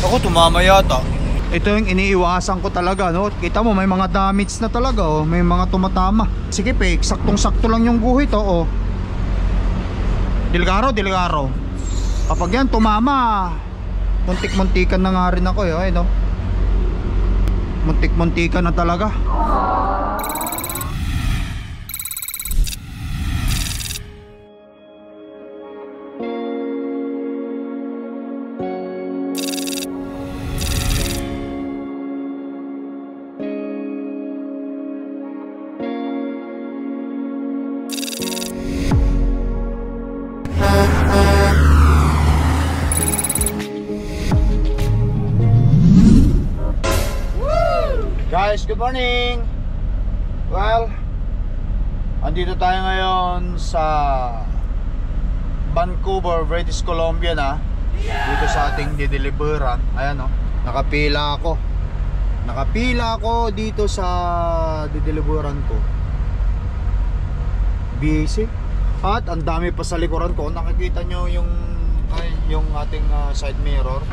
Ako tumama yata. Ito yung iniiwasan ko talaga, no? Kita mo may mga damage na talaga, oh. May mga tumatama. Sige pe, saktong-sakto lang yung guhit, oh. Dilgaro. Kapag yan tumama, muntik-muntikan na nga rin ako, eh, no? Muntik-muntikan na talaga. Guys, good morning. Well, andito tayo ngayon sa Vancouver, British Columbia na. Dito sa ating dideliveran. Ayan, oh. Nakapila ako dito sa dideliveran ko. Busy. At ang dami pa sa likuran ko. Nakikita nyo yung ating side mirror.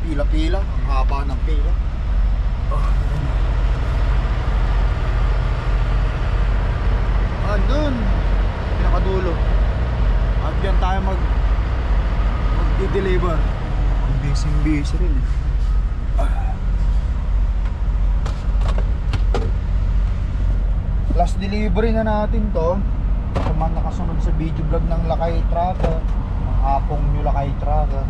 Pila-pila, ang haba ng pila. Andun, pinakadulo. At yan tayo mag-deliver. Ang busy rin, eh. Last delivery na natin to. Sa mga nakasunod sa video vlog ng Lakay Tracker, ng apong nyo Lakay Tracker.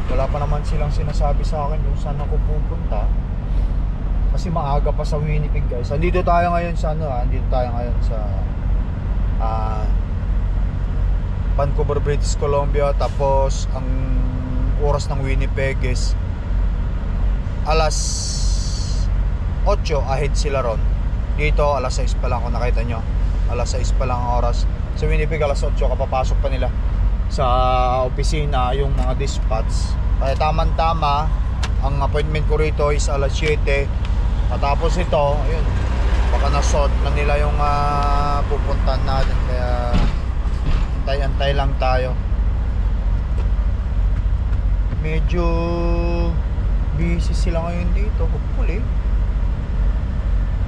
Wala pa naman silang sinasabi sa akin kung saan ako pupunta. Kasi maaga pa sa Winnipeg, guys. Andito tayo ngayon sa Vancouver, British Columbia. Tapos ang oras ng Winnipeg is alas 8, ahead sila ron. Dito alas 6 pa lang, kung nakita nyo. Alas 6 pa lang ang oras. Sa Winnipeg alas 8, kapapasok pa nila sa opisina yung mga dispatch. Kaya tamang-tama, ang appointment ko rito is alas 7. Matapos ito, ayun, baka na-sort na nila yung pupuntahan natin. Kaya antay-antay lang tayo. Medyo busy sila ngayon dito. Hopefully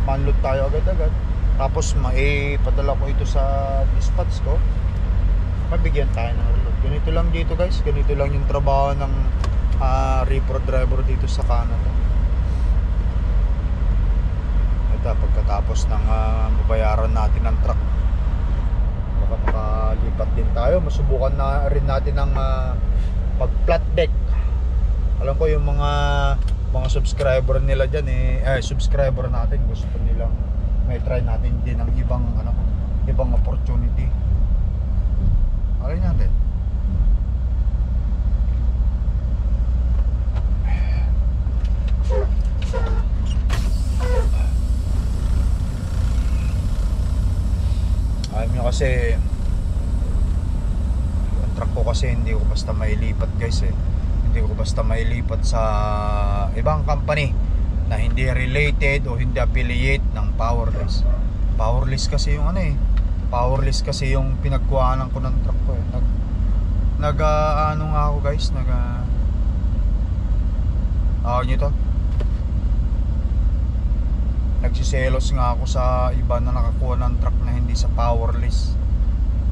manlot tayo agad-agad. Tapos padala ko ito sa dispatch ko. Mabigyan tayo ng reload. Ganito lang dito, guys. Ganito lang yung trabaho ng reefer driver dito sa Canada. Ito, pagkatapos ng mabayaran natin ng truck, baka makalipat din tayo. Masubukan na rin natin ng mag-flat deck. Alam ko yung mga subscriber nila dyan, subscriber natin, gusto nilang may try natin din ang ibang opportunity. Alay natin. Alam nyo kasi ang truck ko kasi hindi ko basta mailipat, guys, Hindi ko basta mailipat sa ibang company na hindi related o hindi affiliate ng Powerless. Powerless kasi yung Powerless kasi yung pinagkuhanan ko ng truck ko, ano nga ako, guys, nagsiselos nga ako sa iba na nakakuha ng truck na hindi sa Powerless.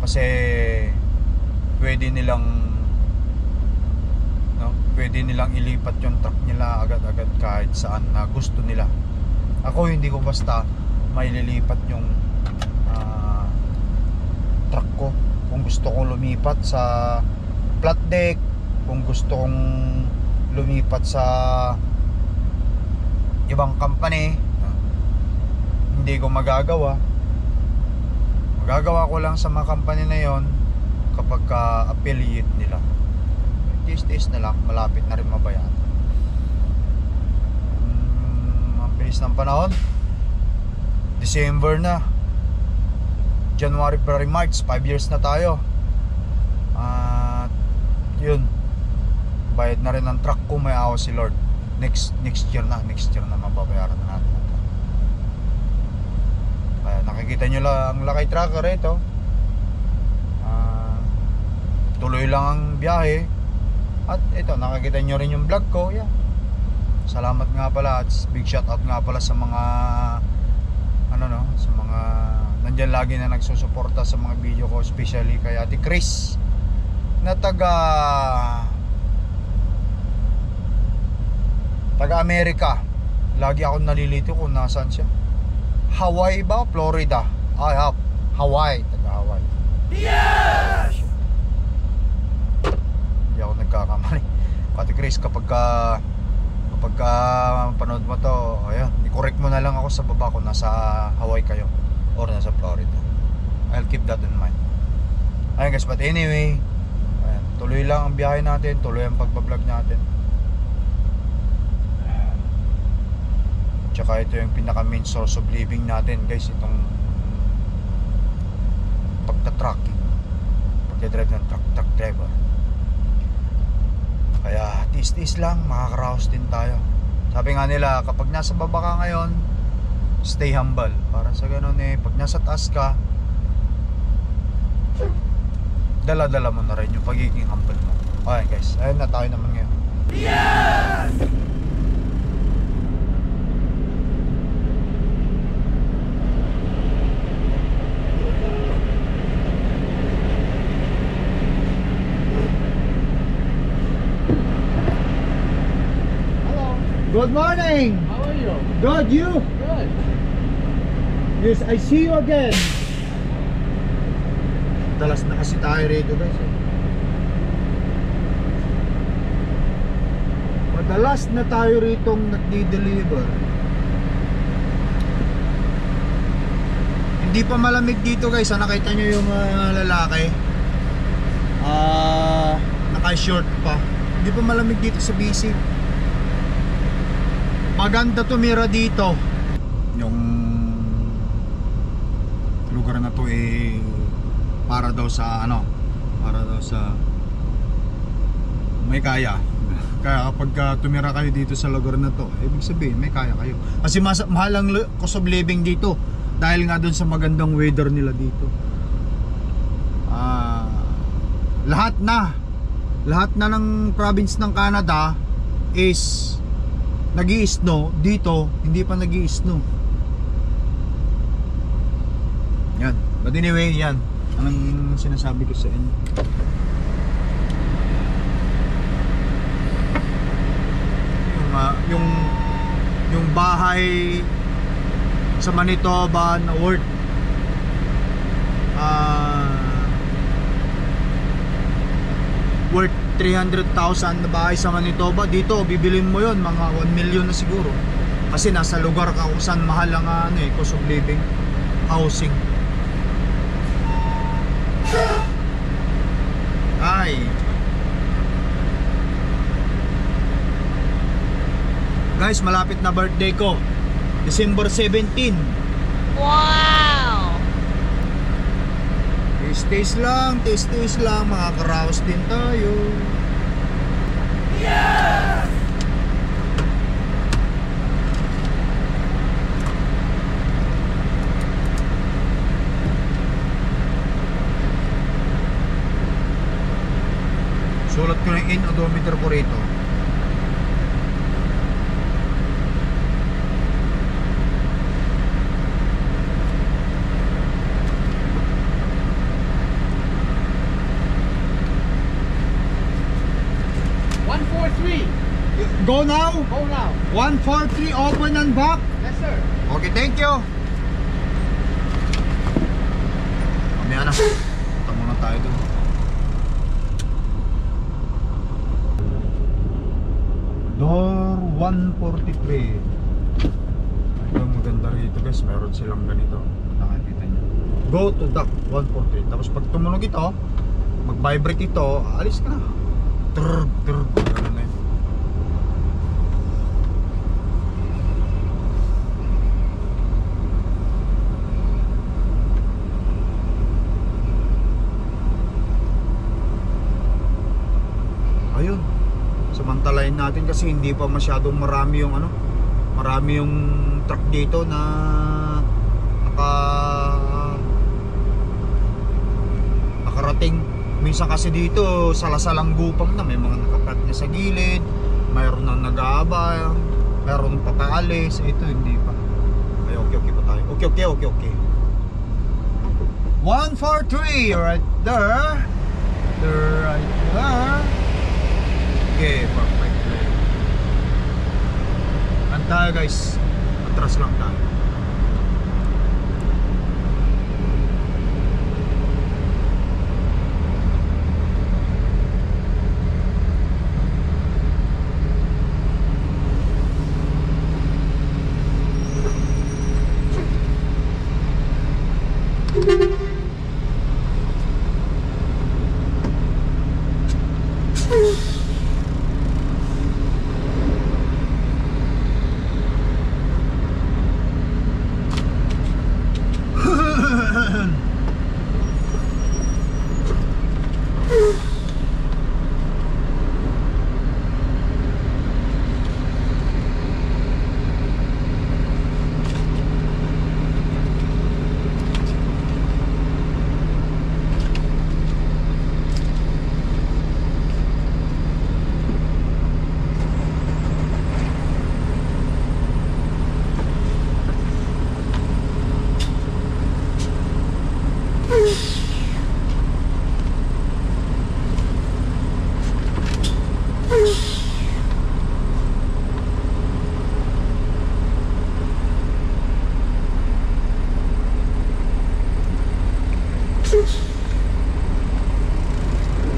Kasi pwede nilang ilipat yung truck nila agad-agad kahit saan na gusto nila. Ako hindi ko basta maililipat yung truck ko. Kung gusto kong lumipat sa flat deck, kung gusto kong lumipat sa ibang company, hindi ko magagawa. Magagawa ko lang sa mga company na yon kapag affiliate nila. Tiis na lang, malapit na rin mabayaran. Ang bilis ng panahon. December na, January, February, March, 5 years na tayo. At yun, bayad na rin ang truck ko, may awa si Lord. Next year na mababayaran na natin ang truck. Kaya nakikita nyo lang ang lakay tracker ito. Tuloy lang ang biyahe. At ito, nakikita nyo rin yung vlog ko. Yeah. Salamat nga pala at big shout out nga pala sa mga sa mga nandyan lagi na nagsusuporta sa mga video ko, especially kay Ate Chris na taga Amerika. Lagi ako nalilito kung nasaan siya. Hawaii ba? Florida? Hawaii. Taga Hawaii. Yes! Hindi ako nagkakamali. Ate Chris, kapag panood mo to, ayan, i-correct mo na lang ako sa baba kung nasa Hawaii kayo or nasa Florida. I'll keep that in mind. Ayun guys, but anyway, ayan, tuloy lang ang biyahe natin, tuloy ang pagbablog natin. Tsaka ito yung pinaka main source of living natin guys, itong pagta-trucking, pagdadrive ng truck driver. Kaya tiis-tiis lang, makakaraos din tayo. Sabi nga nila, kapag nasa baba ka ngayon, stay humble. Parang sa ganun pag nasa taas ka, dala-dala mo na rin yung pagiging humble mo. Okay guys, ayun na tayo naman ngayon. Yes! Good morning! How are you? Good, you? Good. Yes, I see you again. Dalas na kasi tayo rito guys. Madalas na tayo rito nagdi-deliver. Hindi pa malamig dito guys. Nakita nyo yung lalaki. Naka-short pa. Hindi pa malamig dito sa BC. Maganda tumira dito. Yung lugar na to para daw sa may kaya. Kaya kapag tumira kayo dito sa lugar na to, ibig sabihin may kaya kayo. Kasi mahal ang cost of living dito dahil nga doon sa magandang weather nila dito. Lahat na ng province ng Canada is nag-i-snow. Dito hindi pa nag-i-snow. Yan. But anyway, yan ang sinasabi ko sa inyo. Yung bahay sa Manitoba na worth worth 300,000 na bahay sa Manitoba, dito bibilin mo yon mga 1 million na siguro. Kasi nasa lugar ka kung saan mahal ang cost of living, housing. Ay. Guys, malapit na birthday ko. December 17. Wow! Taste lang, makakaraos din tayo. Yeah! Sulat ko na yung odometer ko rito. Go now? Go now. 143, open and back. Yes, sir. Okay, thank you. Mamaya na. Punta muna tayo dun. Door 143. Ito maganda rito guys. Meron silang ganito. Nakikita nyo. Go to dock 143. Tapos pag tumunog ito, mag-vibrate ito, alis ka na. Trrr, trrr. Ganun na yun. Ayun, samantalahin natin kasi hindi pa masyadong marami yung marami yung truck dito na nakarating. Minsan kasi dito salasalang gupang na, may mga nakapark na sa gilid, mayroon nang nag-aabang, mayroon papaalis. Ito hindi pa. Ay, okay pa tayo. Okay. 143 right there. Right there. Okay, perfect. Tayo guys, atras lang tayo.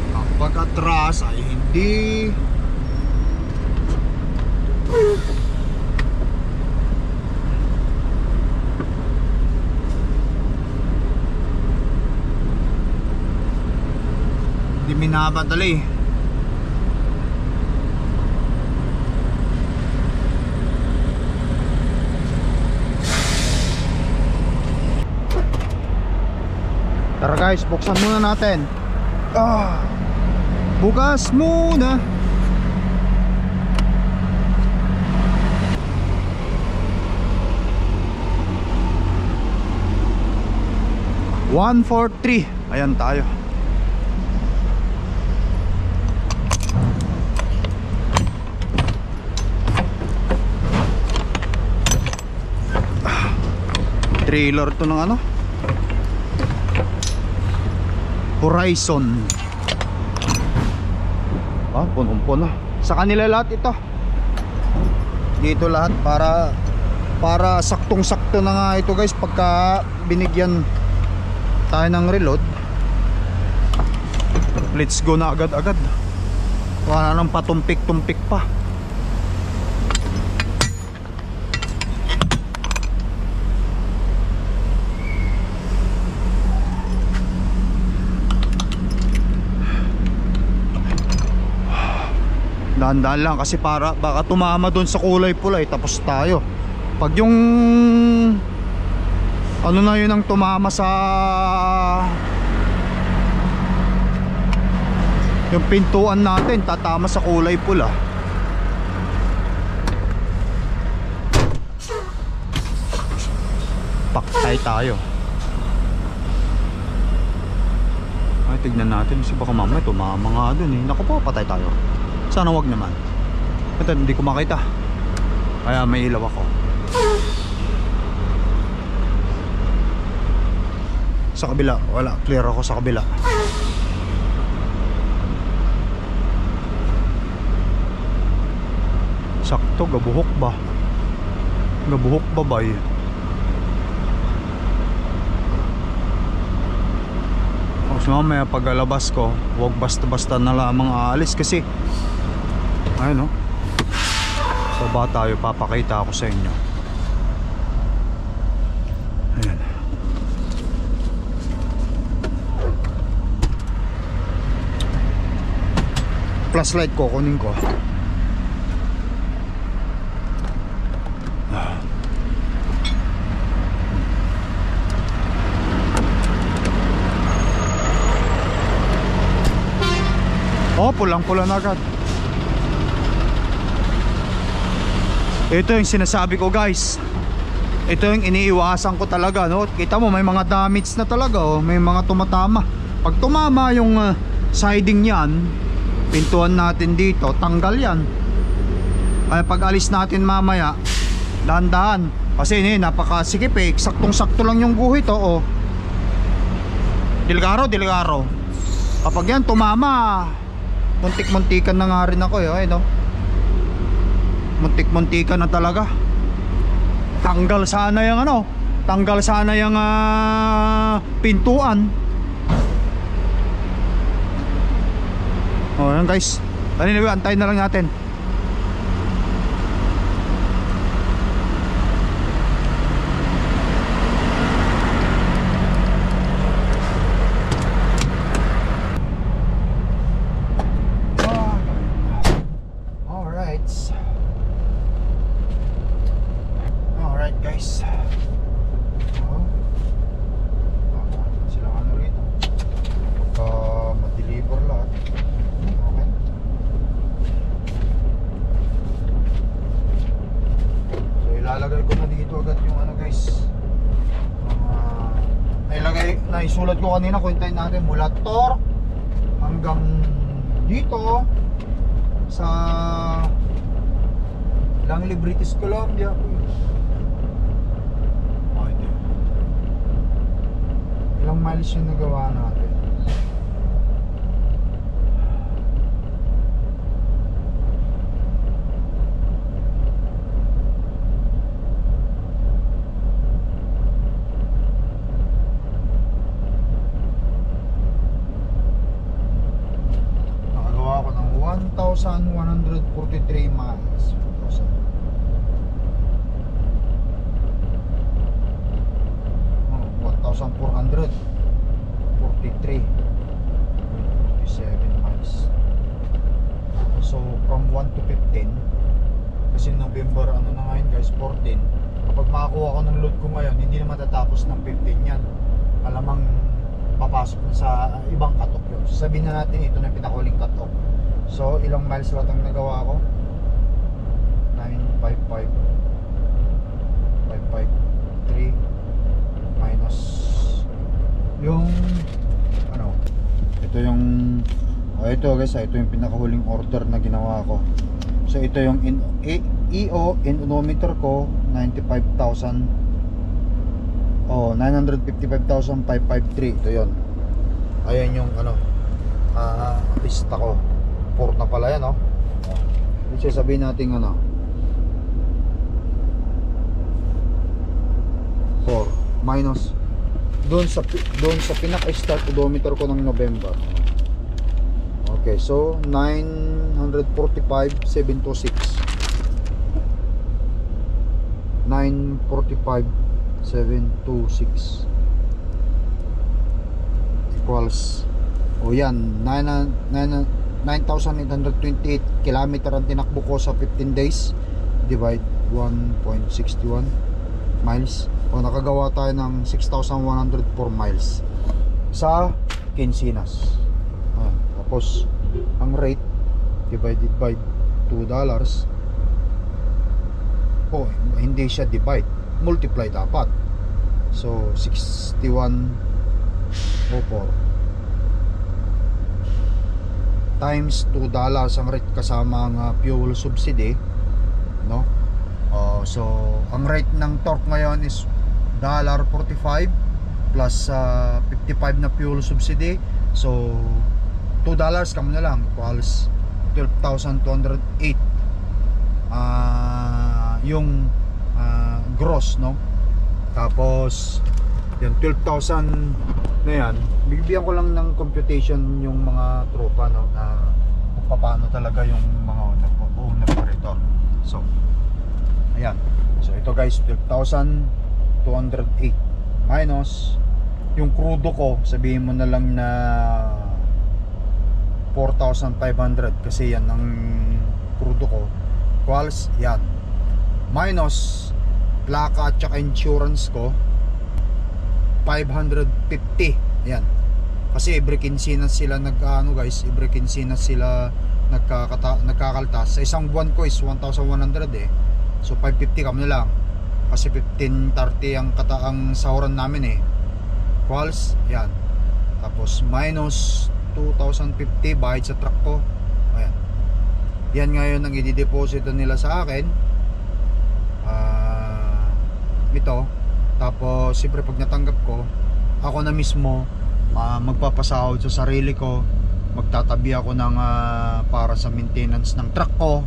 Ang pag-atras ay hindi minamadali. Tara guys, buksan muna natin. Bukas muna. One, 4, 3. Ayan tayo. Trailer to ng ano? Horizon. Punong-puno. Sa kanila lahat ito. Dito lahat para saktong-sakto na nga ito guys pagka binigyan tayo ng reload. Let's go na agad-agad. Wala nang patumpik-tumpik pa. Dahan-dahan lang kasi para baka tumama doon sa kulay pula tapos tayo. Pag yung ano na yun ang tumama sa yung pintuan natin, tatama sa kulay pula. Paktay tayo. Ay, tignan natin kasi baka mamaya tumama nga doon eh. Naku po, patay tayo. Sana wag naman. Ito, hindi ko makita. Kaya may ilaw ako. Sa kabila, wala. Clear ako sa kabila. Sakto, gabuhok ba? Gabuhok ba ba yun? Tapos mamaya paglalabas ko, huwag basta-basta na lamang aalis kasi ayun o. So ba tayo, papakita ako sa inyo. Ayan. Flashlight ko, kunin ko. Oh, pulang-pula na agad. Ito yung sinasabi ko guys. Ito yung iniiwasan ko talaga, no? Kita mo may mga damage na talaga, oh. May mga tumatama. Pag tumama yung siding yan, pintuan natin dito, tanggal yan. Kaya pag alis natin mamaya, dahan-dahan. Kasi napakasikip eh, saktong-sakto lang yung guhit oh. Delgaro. Kapag yan tumama, muntik-muntikan na nga rin ako eh, no? Muntik-muntikan na talaga. Tanggal sana yung pintuan. Oh, yan guys. Anyway, antayin na lang natin. Alright guys. Sila rito. Ma-deliver lahat. Okay. So ilalagay ko na dito agad yung guys. Naisulat ko kanina, kuntayin natin mula torque hanggang dito sa Langley, British Columbia. Ilang miles yung nagawa natin. Nakagawa ko ng 1,143 miles. 1,443 47 miles. So from 1 to 15, kasi November na ngayon guys, 14. Kapag makakuha ko ng load ko ngayon, hindi na matatapos ng 15 yan. Alamang papasok na sa ibang cut-off yun. So sabihin na natin ito na yung pinakahuling cut-off. So ilang miles lang ang nagawa ko? 955 553 minus yung ito yung ito guys, ito yung pinakahuling order na ginawa ko. So ito yung EO inometer ko 95,000 955,553. ito yon. Ayan yung pista ko. Port na pala yan Kasi sabihin natin 4 minus doon sa pinaka-start odometer ko ng November. Okay, so 945,726 945,726 equals yan 9,828 kilometer ang tinakbo ko sa 15 days. Divide 1.61 miles. Nakagawa tayo ng 6,104 miles sa Quinsinas. Tapos ang rate divided by $2. Hindi siya divide, multiply dapat. So 6104 times $2 ang rate kasama ang fuel subsidy, no? So ang rate ng torque ngayon is $45 plus 55 na fuel subsidy. So $2 kamo na lang equals 12,208 yung gross, no? Tapos yung 12,000 na yan, bibigyan ko lang ng computation yung mga tropa, no, na kung paano talaga yung mga owner operator. So ayan, so ito guys 12,208 minus yung crudo ko, sabihin mo na lang na 4,500 kasi yan ang crudo ko, equals yan minus plaka at saka insurance ko 550. Yan, kasi every Quinsinas sila guys, every Quinsinas sila nagkakaltas. Sa isang buwan ko is 1,100 so 550 kami na lang kasi 15.30 ang sahuran namin equals yan Tapos minus 2,050 bayad sa truck ko. Ayan. Yan ngayon ang i-deposito nila sa akin. Ito. Tapos siyempre pag natanggap ko, ako na mismo magpapasahod sa sarili ko. Magtatabi ako ng para sa maintenance ng truck ko.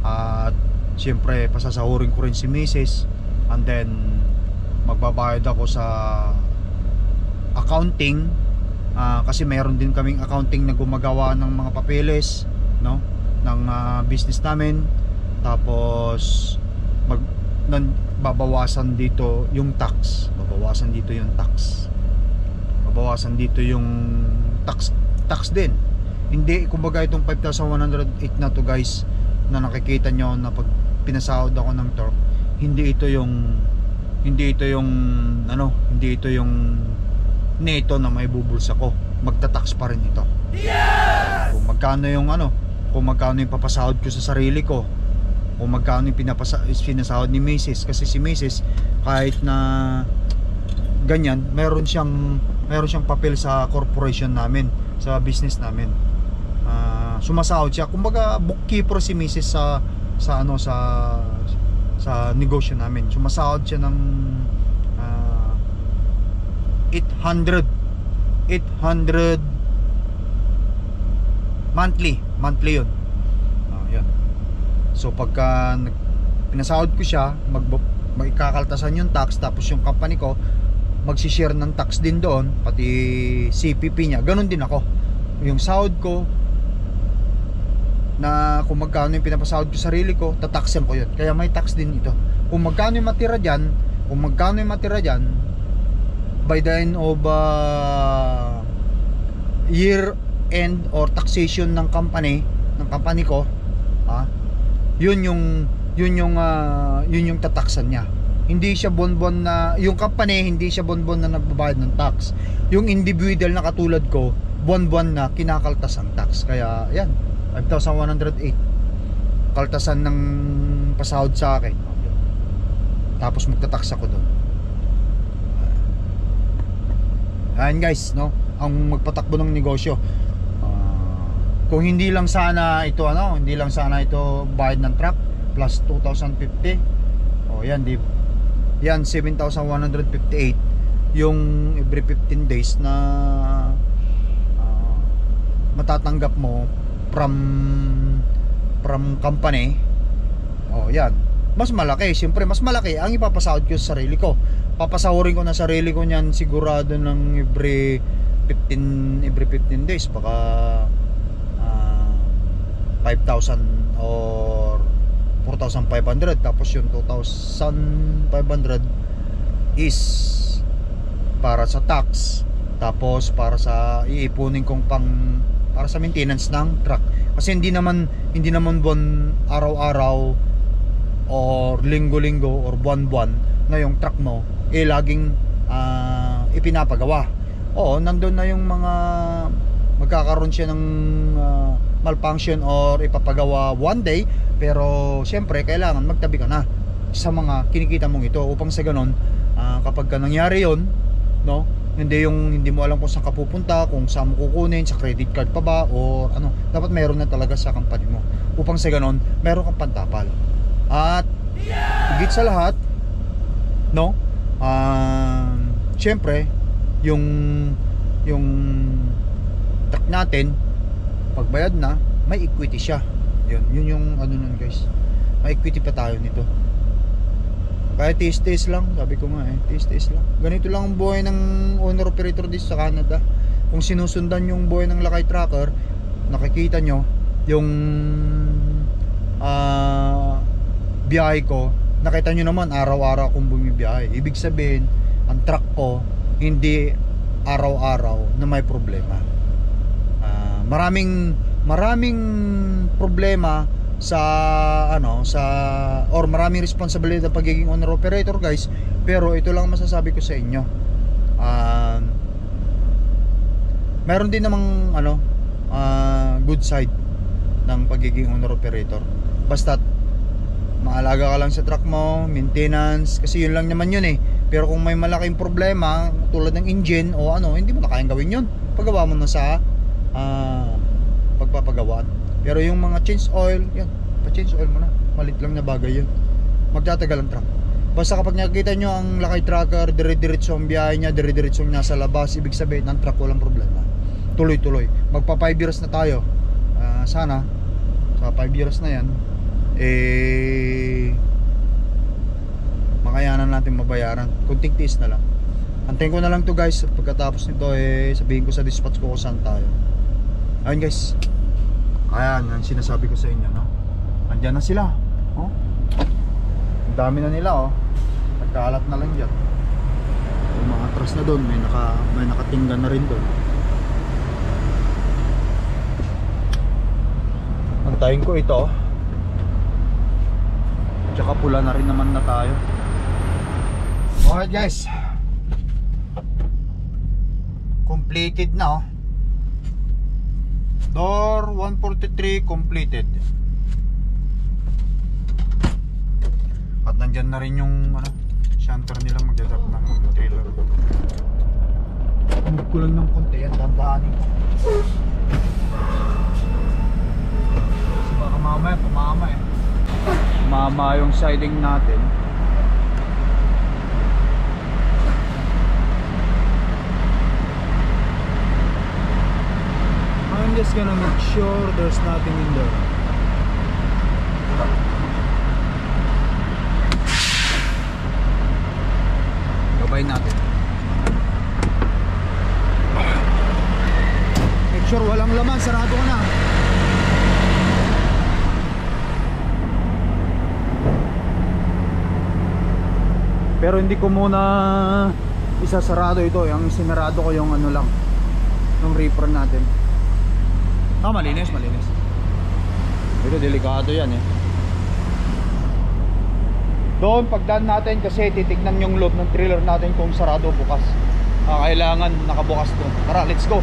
At siyempre pasasahurin ko rin si Mrs. And then magbabayad ako sa accounting, kasi mayroon din kaming accounting na gumagawa ng mga papeles, no, ng business namin. Tapos babawasan dito yung tax, babawasan dito yung tax din. Hindi, kumbaga itong 5,108 na to guys, na nakikita nyo na pag pinasahod ako ng torque, hindi ito yung neto na may bubulsa ko. Magta-tax pa rin ito. Yes! Kung magkano yung papasahod ko sa sarili ko, kung magkano yung pinasahod ni Mrs. Kasi si Mrs. kahit na ganyan, meron siyang papel sa corporation namin, sa business namin. Sumasahod siya. Kumbaga bookkeeper si Mrs. sa negosyo namin. Sumasahod siya ng 800 monthly yun. Yan. So pagka pinasahod ko siya, magkakaltasan yung tax, tapos yung company ko magsishare ng tax din doon, pati CPP niya. Ganon din ako. Yung sahod ko na kung magkano yung pinapasahod ko sarili ko, tataxan ko yun. Kaya may tax din ito. Kung magkano yung matira dyan, by the end of year end or taxation ng company ko, yun yung tataksan niya. Hindi siya bonbon na yung company, hindi siya bonbon na nagbabayad ng tax. Yung individual na katulad ko, bonbon na kinakaltas ang tax. Kaya yan, 5,108 kaltasan ng pasahod sa akin. Tapos magta-tax ako doon. Ayan guys, no, ang magpatakbo ng negosyo. Kung hindi lang sana ito bayad ng truck plus 2,050. Yan, yan 7,158 yung every 15 days na matatanggap mo from company. Yan, mas malaki. Siyempre mas malaki ang ipapasahod ko sa sarili ko. Papasahurin ko na sarili ko niyan sigurado ng every 15 days, baka 5,000 or 4,500. Tapos yung 2,500 is para sa tax, tapos para sa iipunin kong para sa maintenance ng truck. Kasi hindi naman buwan araw-araw or linggo-linggo or buwan-buwan na yung truck mo laging ipinapagawa. Nandun na yung mga magkakaroon siya ng malfunction or ipapagawa one day, pero siyempre kailangan magtabi ka na sa mga kinikita mong ito upang sa ganon, kapag nangyari yon, no, hindi mo alam kung saan ka pupunta, kung saan mo kukunin, sa credit card pa ba o ano, dapat meron na talaga sa company mo upang sa ganon meron kang pantapal. At higit sa lahat, no, siyempre yung truck natin pagbayad na, may equity siya. Yun yung ano nun guys, may equity pa tayo nito. Kaya tiis-tiis lang, sabi ko nga tiis-tiis lang. Ganito lang ang buhay ng owner operator dito sa Canada. Kung sinusundan yung buhay ng Lakay Trucker, nakikita nyo yung biyahe ko. Nakita nyo naman araw-araw akong bumibiyahe. Ibig sabihin, ang truck ko hindi araw-araw na may problema. Maraming problema or maraming responsibility ng pagiging owner operator guys, pero ito lang masasabi ko sa inyo. Meron din namang good side ng pagiging owner operator. Basta maalaga ka lang sa truck mo, maintenance, kasi yun lang naman yun Pero kung may malaking problema tulad ng engine o ano, hindi mo na kayang gawin yun. Paggawa mo na sa pagpapagawaan. Pero yung mga change oil, yan, pa-change oil mo na. Malit lang na bagay yun. Magtatagal ang truck. Basta kapag nakikita nyo ang lakay tracker, dire-diretso ang biyahe niya, dire-diretso nasa labas, ibig sabihin ng truck walang problema. Tuloy-tuloy. Magpa 5 years na tayo. Sana sa 5 years na yan makayanan natin mabayaran. Kunting tiis na lang. Antayin ko na lang to guys. Pagkatapos nito sabihin ko sa dispatch ko kung saan tayo. Ayun guys. Ayan, ang sinasabi ko sa inyo, no? Andyan na sila. Oh. Ang dami na nila, oh. Nagkaalat na lang dyan. Yung mga atras na doon, may nakatinggan na rin doon. Antayin ko ito. Tsaka pula na rin naman na tayo. Alright guys, completed na, oh. Door 143 completed. At nandyan na rin yung shunter nila, magdadap ng trailer. Move ko lang ng konti yan, dandaanin ko. Kasi baka mamaya pumama mama yung siding natin. I'm just gonna make sure there's nothing in there. Babayin natin. Make sure walang laman, sarado ko na. Pero hindi ko muna isasarado ito. Yung sinarado ko yung lang, yung reefer natin. Malinis. Ito delikado yan Doon pagdaan natin kasi titignan yung loob ng trailer natin kung sarado o bukas. Kailangan nakabukas to. Tara, let's go.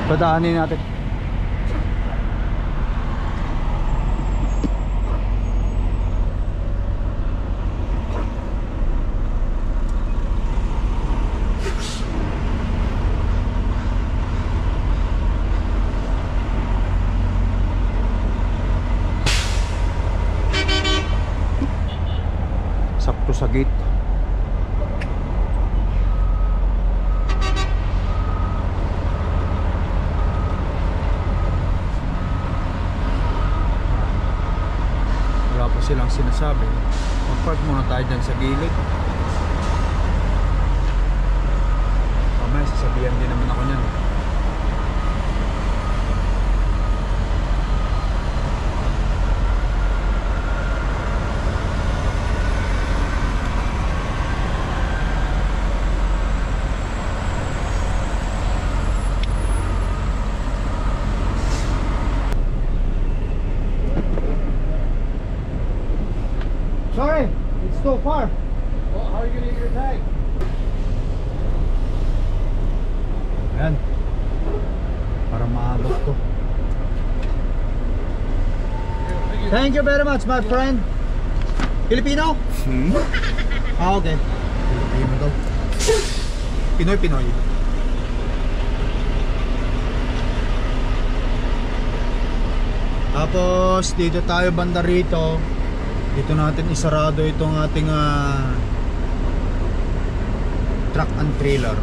Padaanin natin. Sakto sa gate. Silang sinasabi, mag-park muna tayo dyan sa gilid. Mamaya sasabihan din naman ako nyan. Sorry, it's too far. Well, how are you going to get your tag? Ayan. Para maabot ko. Thank you very much, my friend. Filipino? Okay. Filipino daw. Pinoy. Tapos dito tayo banda rito. Dito natin isarado itong ating truck and trailer.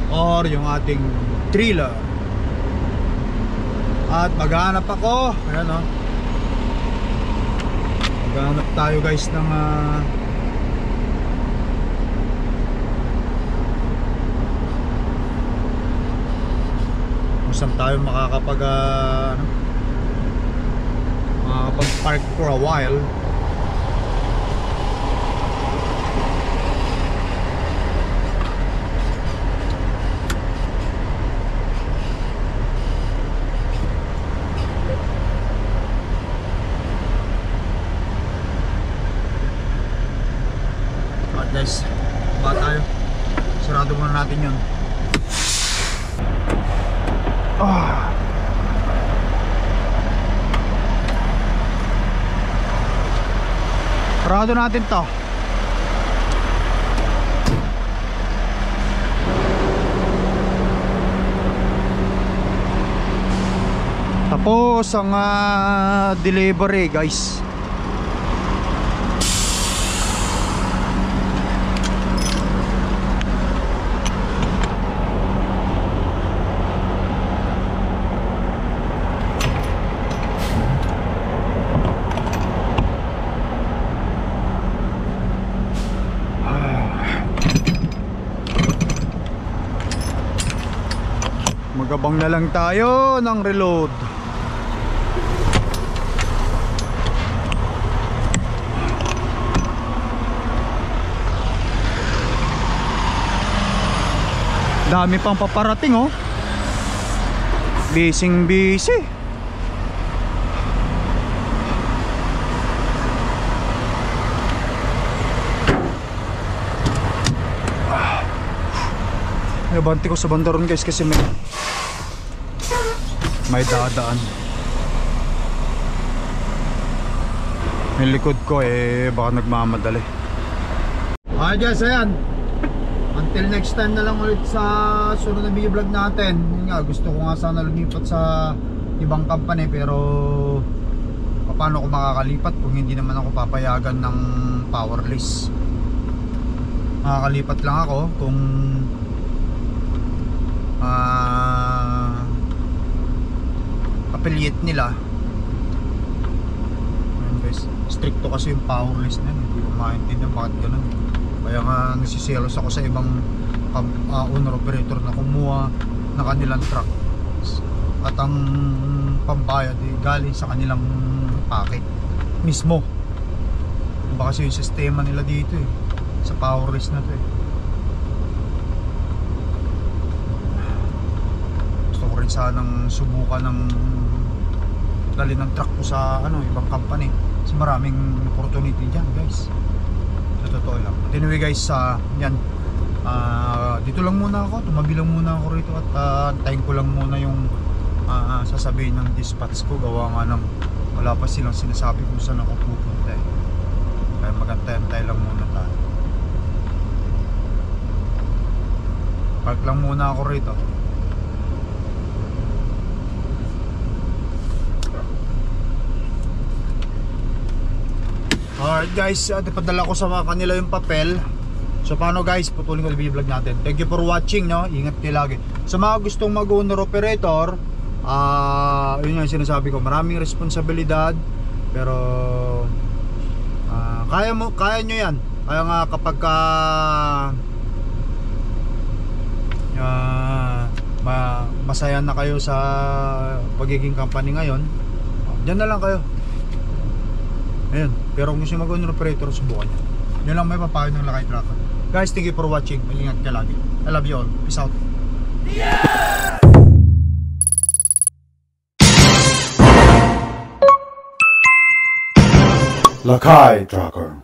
or yung ating trailer. At maghanap ako, ayan o, maghanap tayo guys ng kung saan tayo makakapag-park for a while. Guys, ba tayo? Sarado muna natin yun. Sarado natin to. Tapos ang delivery guys. Magabang na lang tayo ng reload. Dami pang paparating oh. Busy. Nabanti ko sa bandaron guys kasi may dadaan. Yung likod ko baka nagmamadali. Okay guys, ayan, until next time na lang ulit sa sunod na video vlog natin. Yun nga, gusto ko nga sana lumipat sa ibang company, pero paano ko makakalipat kung hindi naman ako papayagan ng power lease? Makakalipat lang ako kung affiliate nila. Ayan guys, stricto kasi yung power list na yun. Hindi ko maintindihan bakit ganun. Kaya nga nasiselos ako sa ibang owner operator na kumuha na kanilang truck at ang pambayad galing sa kanilang packet mismo. Iba kasi yung sistema nila dito sa power list na to Gusto ko rin sanang subukan ng dali ng truck ko sa ibang company kasi maraming opportunity dyan guys, sa totoo lang. At anyway guys, yan, dito lang muna ako, tumabi lang muna ako rito at antayin ko lang muna yung sasabihin ng dispatch ko. Gawa nga ng wala pa silang sinasabi kung saan ako pupunta kaya magantay-antay lang muna tayo. Park lang muna ako rito. Alright guys, padala ko sa kanila yung papel. So paano guys, putulin ko yung video vlog natin. Thank you for watching, no? Ingat kayo lagi. Sa mga gustong mag-owner operator, yun yung sinasabi ko, maraming responsibilidad, pero kaya nyo yan. Kaya nga kapag masaya na kayo sa pagiging company ngayon, dyan na lang kayo. Ayun. Pero kung gusto mag-owner operator, subukan nyo. Yun lang may papayo ng Lakay Trucker. Guys, thank you for watching. Mag-ingat ka lagi. I love you all. Peace out. Yeah! Lakay Trucker.